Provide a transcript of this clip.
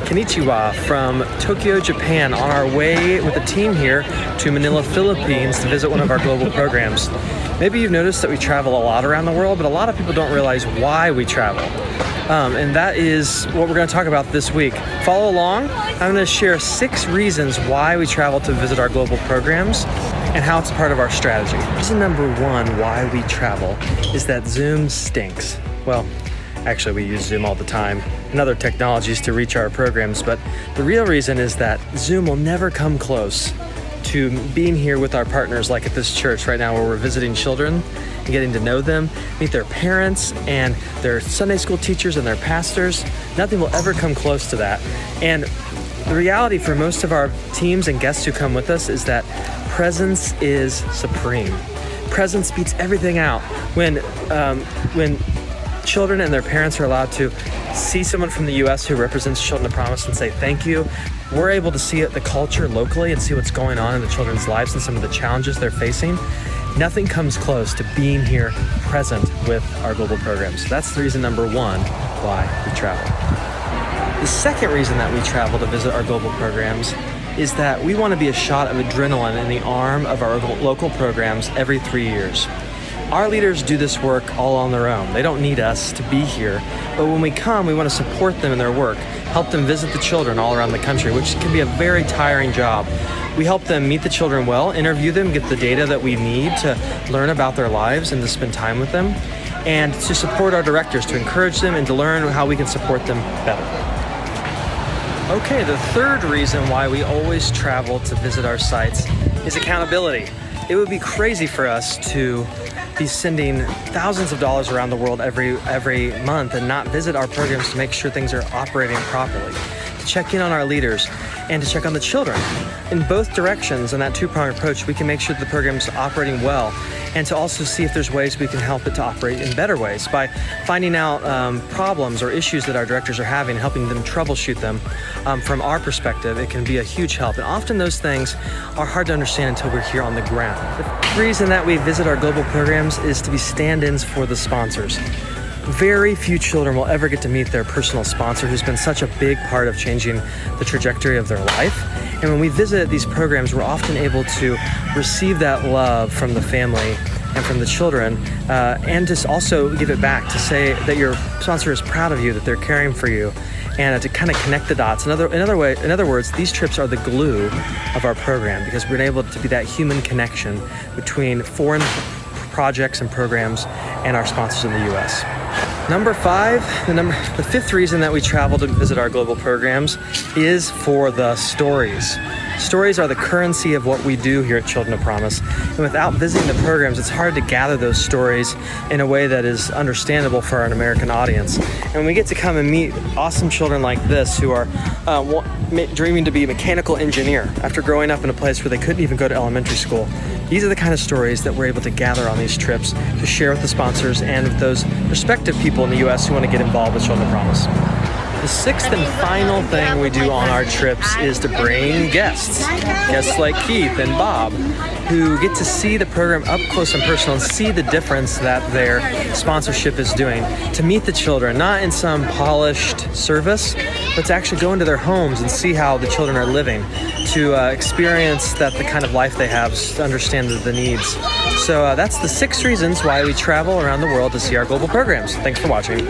Konnichiwa from Tokyo, Japan, on our way with a team here to Manila, Philippines to visit one of our global programs. Maybe you've noticed that we travel a lot around the world, but a lot of people don't realize why we travel. And that is what we're going to talk about this week. Follow along. I'm going to share 6 reasons why we travel to visit our global programs and how it's part of our strategy. Reason number 1 why we travel is that Zoom stinks. Well, actually we use Zoom all the time and other technologies to reach our programs, but the real reason is that Zoom will never come close to being here with our partners, like at this church right now where we're visiting children and getting to know them, meet their parents and their Sunday school teachers and their pastors. Nothing will ever come close to that. And the reality for most of our teams and guests who come with us is that presence is supreme. Presence beats everything out. When children and their parents are allowed to see someone from the U.S. who represents Children of Promise and say thank you, we're able to see the culture locally and see what's going on in the children's lives and some of the challenges they're facing. Nothing comes close to being here present with our global programs. That's the reason number 1 why we travel. The second reason that we travel to visit our global programs is that we want to be a shot of adrenaline in the arm of our local programs every 3 years. Our leaders do this work all on their own. They don't need us to be here, but when we come, we want to support them in their work, help them visit the children all around the country, which can be a very tiring job. We help them meet the children well, interview them, get the data that we need to learn about their lives and to spend time with them, and to support our directors, to encourage them and to learn how we can support them better. Okay, the third reason why we always travel to visit our sites is accountability. It would be crazy for us to be sending thousands of dollars around the world every month and not visit our programs to make sure things are operating properly, to check in on our leaders and to check on the children. In both directions, in that two-pronged approach, we can make sure that the program's operating well and to also see if there's ways we can help it to operate in better ways by finding out problems or issues that our directors are having, helping them troubleshoot them. From our perspective, it can be a huge help. And often those things are hard to understand until we're here on the ground. The reason that we visit our global programs is to be stand-ins for the sponsors. Very few children will ever get to meet their personal sponsor who's been such a big part of changing the trajectory of their life. And when we visit these programs, we're often able to receive that love from the family and from the children, and just also give it back to say that your sponsor is proud of you, that they're caring for you, and to kind of connect the dots. In other words, these trips are the glue of our program because we're able to be that human connection between foreign projects and programs and our sponsors in the U.S. Number 5, the fifth reason that we travel to visit our global programs is for the stories. Stories are the currency of what we do here at Children of Promise. And without visiting the programs, it's hard to gather those stories in a way that is understandable for an American audience. And when we get to come and meet awesome children like this who are dreaming to be a mechanical engineer after growing up in a place where they couldn't even go to elementary school, these are the kind of stories that we're able to gather on these trips to share with the sponsors and with those prospective people in the U.S. who want to get involved with Children of Promise. The sixth and final thing we do on our trips is to bring guests like Keith and Bob, who get to see the program up close and personal and see the difference that their sponsorship is doing. To meet the children, not in some polished service, but to actually go into their homes and see how the children are living, to experience the kind of life they have, to understand the needs. So that's the 6 reasons why we travel around the world to see our global programs. Thanks for watching.